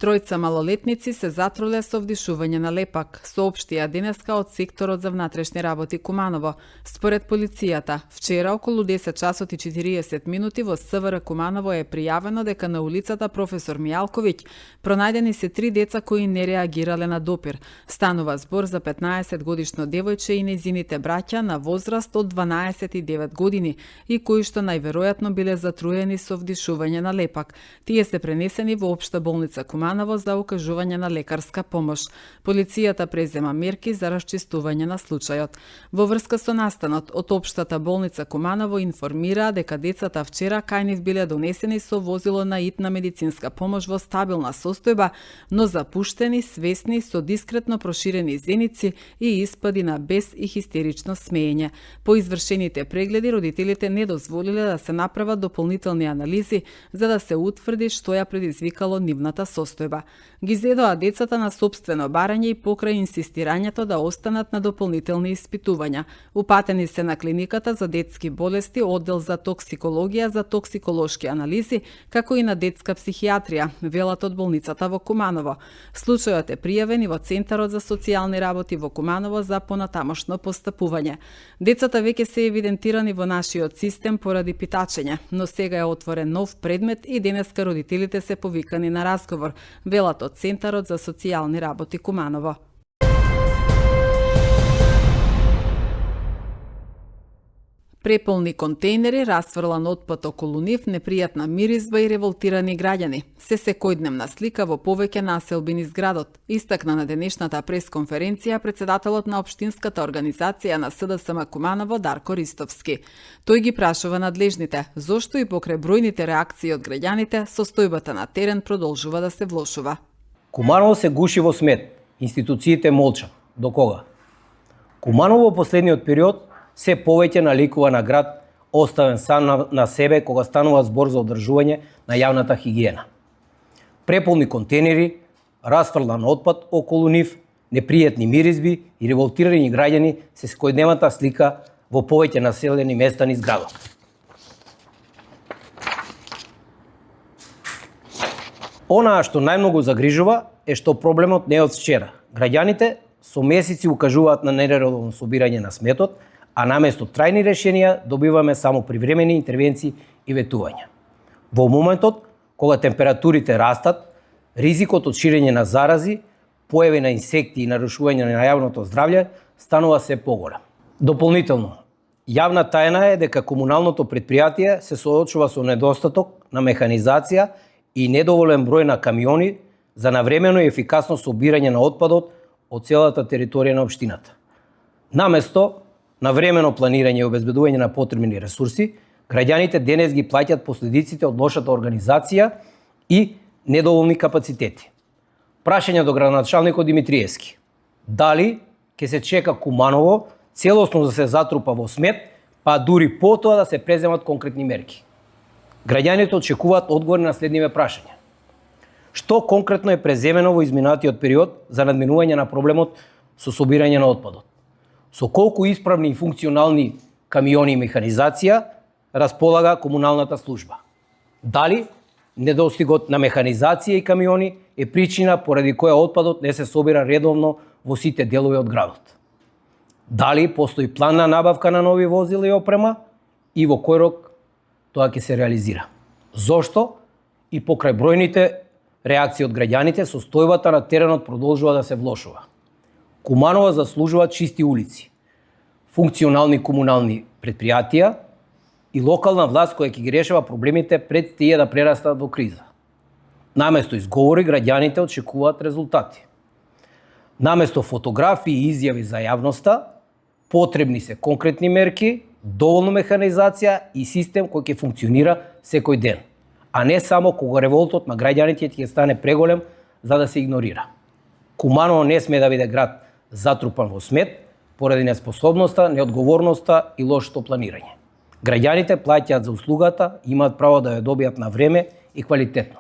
Тројца малолетници се затруле со вдишување на лепак, соопштија денеска од секторот за внатрешни работи Куманово. Според полицијата, вчера околу 10 часот и 40 минути во СВР Куманово е пријавено дека на улицата Професор Мијалковиќ пронајдени се 3 деца кои не реагирале на допир. Станува збор за 15-годишно девојче и нејзините браќа на возраст од 12 и 9 години и кои што најверојатно биле затруени со вдишување на лепак. Тие се пренесени во Општа болница Куманово за укажување на лекарска помош. Полицијата презема мерки за расчистување на случајот. Во врска со настанот, од Општата болница Куманово информира дека децата вчера кај нив биле донесени со возило на итна медицинска помош во стабилна состојба, но запуштени, свесни, со дискретно проширени зеници и испади на бес и хистерично смеење. По извршените прегледи, родителите не дозволиле да се направат дополнителни анализи за да се утврди што ја предизвикало нивната состојба. Ги зедоа децата на сопствено барање и покрај инсистирањето да останат на дополнителни испитувања. Упатени се на клиниката за детски болести, оддел за токсикологија за токсиколошки анализи, како и на детска психијатрија, велат од болницата во Куманово. Случајот е пријавен и во Центарот за социјални работи во Куманово за понатамошно постапување. Децата веќе се евидентирани во нашиот систем поради питачење, но сега е отворен нов предмет и денеска родителите се повикани на разговор, велат од Центарот за социјални работи Куманово. Преполни контејнери, расфрлан отпад околу нив, непријатна миризба и револтирани граѓани. Се секојдневна слика во повеќе населби низ градот, истакна на денешната пресконференција председателот на општинската организација на СДСМ Куманово Дарко Ристовски. Тој ги прашува надлежните зошто и покрај бројните реакции од граѓаните, состојбата на терен продолжува да се влошува. Куманово се гуши во смет, институциите молчат. До кога? Куманово во последниот период се повеќе наликува на град оставен сам на себе кога станува збор за одржување на јавната хигиена. Преполни контейнери, расфрлан отпад околу нив, непријатни миризби и револтирани граѓани се секојдневната слика во повеќе населени места низ градот. Онаа што најмногу загрижува е што проблемот не е од вчера. Граѓаните со месеци укажуваат на нередовно собирање на сметот, а наместо трајни решенија добиваме само привремени интервенции и ветувања. Во моментот, кога температурите растат, ризикот од ширење на зарази, појави на инсекти и нарушување на јавното здравје станува се поголем. Дополнително, јавна тајна е дека комуналното предпријатие се соочува со недостаток на механизација и недоволен број на камиони за навремено и ефикасно собирање на отпадот од целата територија на општината. Наместо на времено планирање и обезбедување на потребни ресурси, граѓаните денес ги плаќаат последиците од лошата организација и недоволни капацитети. Прашање до градоначалникот Димитриевски. Дали ќе се чека Куманово целосно да се затрупа во смет, па дури потоа да се преземат конкретни мерки? Граѓаните очекуваат одговори на следниве прашања. Што конкретно е преземено во изминатиот период за надминување на проблемот со собирање на отпадот? Со колку исправни и функционални камиони и механизација располага комуналната служба? Дали недостигот на механизација и камиони е причина поради која отпадот не се собира редовно во сите делови од градот? Дали постои план на набавка на нови возила и опрема и во кој рок тоа ќе се реализира? Зошто и покрај бројните реакции од граѓаните состојбата на теренот продолжува да се влошува? Куманово заслужува чисти улици, функционални комунални предпријатија и локална власт која ќе ги решава проблемите пред тие да прерастат во криза. Наместо изговори, граѓаните очекуваат резултати. Наместо фотографии и изјави за јавноста, потребни се конкретни мерки, доволно механизација и систем кој ќе функционира секој ден, а не само кога револтот на граѓаните ќе стане преголем за да се игнорира. Куманово не сме да биде град затрупан во смет поради неспособноста, неодговорноста и лошото планирање. Граѓаните плаќаат за услугата и имаат право да ја добијат на време и квалитетно.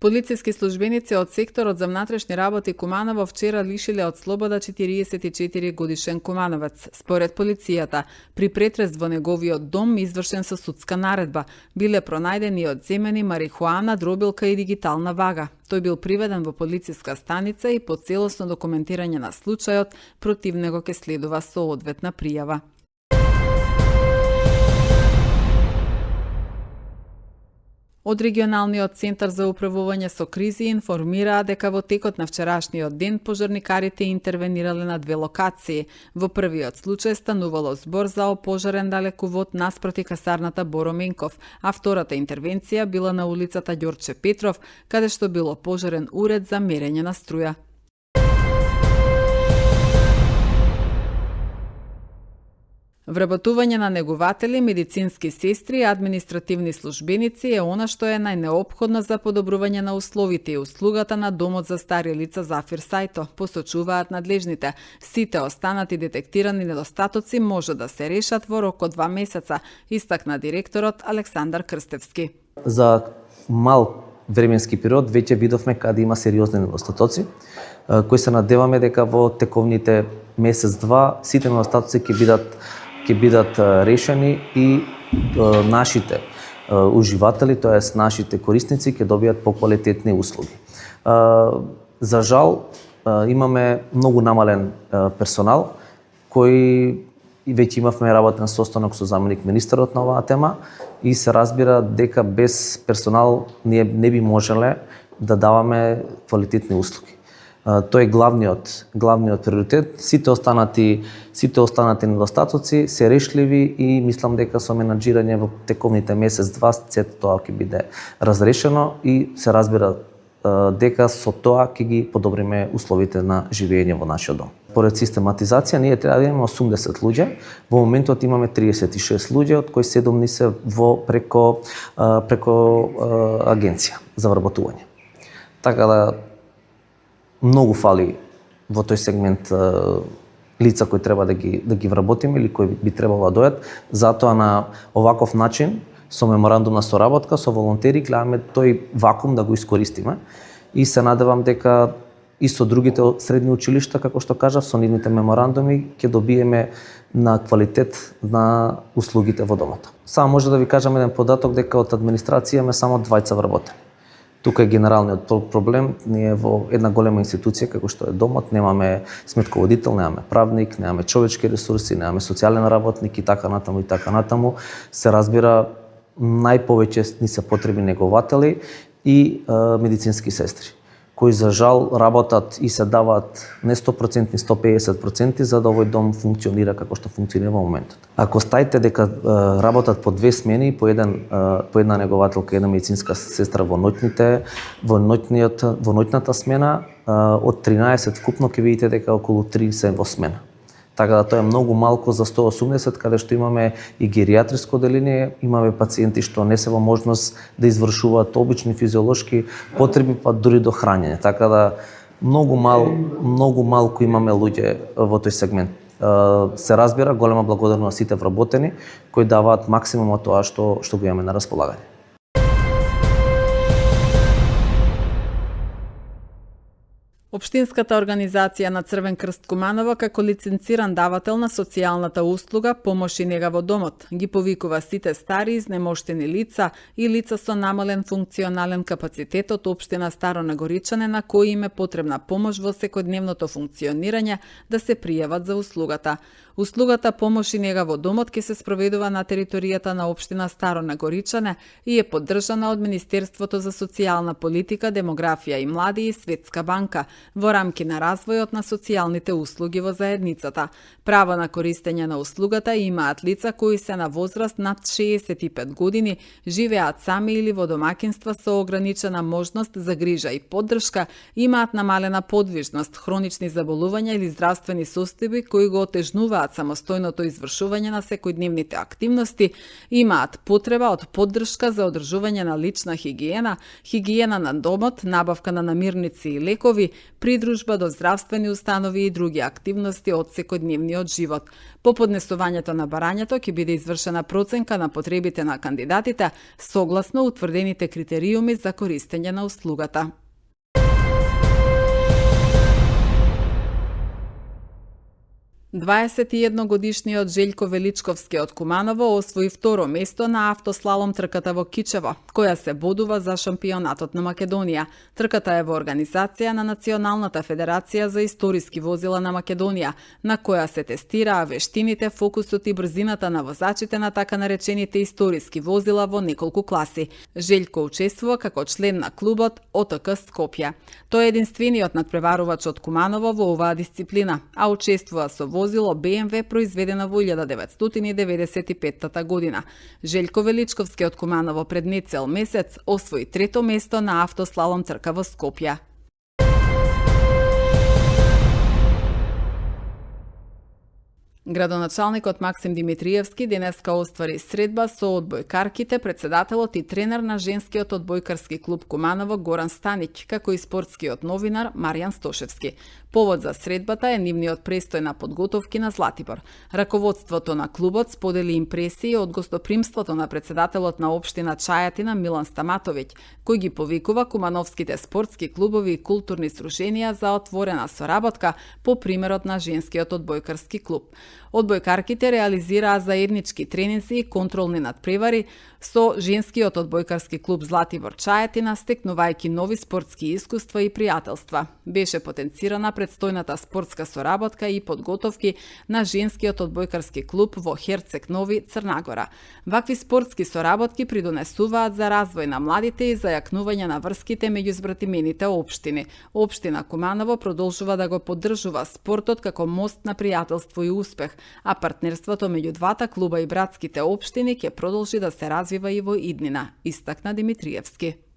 Полициски службеници од секторот за внатрешни работи Куманово вчера лишиле од слобода 44 годишен кумановец. Според полицијата, при претрес во неговиот дом извршен со судска наредба, биле пронајдени одземени марихуана, дробилка и дигитална вага. Тој бил приведен во полициска станица и по целосно документирање на случајот против него ќе следува соодветна пријава. Од регионалниот центар за управување со кризи информираа дека во текот на вчерашниот ден пожарникарите интервенирале на 2 локации. Во првиот случај станувало збор за опожарен далековод наспроти касарната Боро Менков, а втората интервенција била на улицата Ѓорче Петров, каде што било пожарен уред за мерење на струја. Вработување на негуватели, медицински сестри и административни службеници е она што е најнеопходно за подобрување на условите и услугата на Домот за стари лица Зафир Сајто, посочуваат надлежните. Сите останати детектирани недостатоци може да се решат во рок од 2 месеца, истакна директорот Александар Крстевски. За мал временски период веќе видовме каде има сериозни недостатоци, кои се надеваме дека во тековните месец-два сите недостатоци ќе бидат решени и нашите уживатели, тоест нашите корисници, ќе добијат поквалитетни услуги. За жал, имаме многу намален персонал, кој веќе имавме работен состанок со заменик министерот на оваа тема и се разбира дека без персонал ние не би можеле да даваме квалитетни услуги. Тој е главниот приоритет. Сите останати недостатоци се решливи и мислам дека со менаџирање во тековните месец-два сето тоа ќе биде разрешено и се разбира дека со тоа ќе ги подобриме условите на живење во нашиот дом. Поред систематизација ние треба да имаме 80 луѓе. Во моментот имаме 36 луѓе, од кои 7 ни се преко агенција за вработување. Така да многу фали во тој сегмент лица кои треба да ги вработиме или кои би требало да дојат. Затоа на оваков начин, со меморандум на соработка, со волонтери, гледаме тој вакуум да го искористиме и се надевам дека и со другите средни училишта, како што кажав, со нивните меморандуми ќе добиеме на квалитет на услугите во домот. Само може да ви кажам еден податок дека од администрација имаме само 2 вработени. Тука е генералниот проблем. Ние во една голема институција како што е домот немаме сметководител, немаме правник, немаме човечки ресурси, немаме социјален работник и така натаму. Се разбира, најповеќе ни се потребни негователи и медицински сестри, кои за жал работат и се даваат не 100%, 150% за да овој дом функционира како што функционира во моментот. Ако стаите дека работат по 2 смени, по една негователка, една медицинска сестра во ноќната смена, од 13 вкупно ќе видите дека околу 3 се во смена. Така да тоа е многу малку за 180, каде што имаме и гериатриско одделение, имаме пациенти што не се во можност да извршуваат обични физиолошки потреби, па дури до хранење. Така да многу малку имаме луѓе во тој сегмент. Се разбира, голема благодарност на сите вработени кои даваат максимум од тоа што го имаме на располагање. Општинската организација на Црвен крст Куманово како лиценциран давател на социјалната услуга помош и нега во домот ги повикува сите стари изнемоштени лица и лица со намален функционален капацитет од општина Старо Нагоричане на кои им е потребна помош во секојдневното функционирање да се пријават за услугата. Услугата помош и нега во домот ќе се спроведува на територијата на општина Старо Нагоричане и е поддржана од Министерството за социјална политика, демографија и млади и Светска банка во рамки на развојот на социјалните услуги во заедницата. Право на користење на услугата имаат лица кои се на возраст над 65 години, живеат сами или во домаќинства со ограничена можност за грижа и поддршка, имаат намалена подвижност, хронични заболувања или здравствени состојби кои го отежнуваат подобруваат самостојното извршување на секојдневните активности, имаат потреба од поддршка за одржување на лична хигиена, хигиена на домот, набавка на намирници и лекови, придружба до здравствени установи и други активности од секојдневниот живот. По поднесувањето на барањето ќе биде извршена проценка на потребите на кандидатите согласно утврдените критериуми за користење на услугата. Годишниот Желјко Величковски од Куманово освои второ место на автослалом трката во Кичево, која се бодува за шампионатот на Македонија. Трката е во организација на Националната федерација за историски возила на Македонија, на која се тестираа вештините, фокусот и брзината на возачите на така наречените историски возила во неколку класи. Желјко учествува како член на клубот ОТК Скопје. Тој е единствениот надпреварувач од Куманово во оваа дисциплина, а учествува со возило BMW произведено во 1995 година. Желјко Величковски од Куманово пред нецел месец освои трето место на автослалом трка во Скопје. Градоначалникот Максим Димитриевски денеска оствари средба со одбојкарките, председателот и тренер на женскиот одбојкарски клуб Куманово Горан Станиќ, како и спортскиот новинар Маријан Стошевски. Повод за средбата е нивниот престој на подготовки на Златибор. Раководството на клубот сподели импресии од гостопримството на председателот на општина Чајатина Милан Стаматовиќ, кој ги повикува кумановските спортски клубови и културни сдруженија за отворена соработка по примерот на женскиот одбојкарски клуб. Одбојкарките реализираа заеднички тренинзи и контролни надпревари со женскиот одбојкарски клуб Златибор Чајатина, стекнувајќи нови спортски искуства и пријателства. Беше потенцирана предстојната спортска соработка и подготовки на женскиот одбојкарски клуб во Херцег Нови, Црнагора. Вакви спортски соработки придонесуваат за развој на младите и за јакнување на врските меѓу збратимените општини. Општина Куманово продолжува да го поддржува спортот како мост на пријателство и успех, а партнерството меѓу двата клуба и братските општини ќе продолжи да се развива и во иднина, истакна Димитриевски.